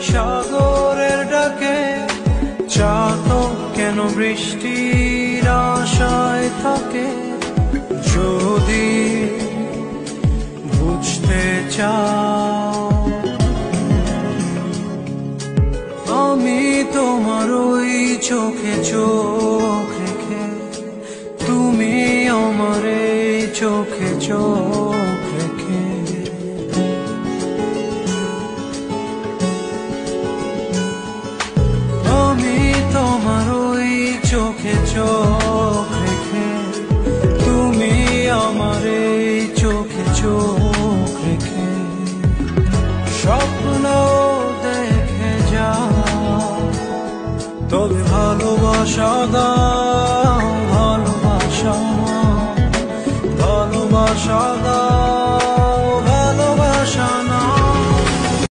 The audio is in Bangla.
সাগরের ডাকে, চাতক কেন বৃষ্টির আশায় থাকে। যদি বুঝতে চাও আমি তোমার ওই চোখে চোখ রেখে, তুমি আমার এই চোখে চোখ রেখে। আমি তোমার ওই চোখে চোখ রেখে, তুমি আমার এই চোখে চোখ রেখে। স্বপ্ন দেখে যাও, তবে ভালোবাসা দাও, ভালোবাসা, ভালোবাসা দাও।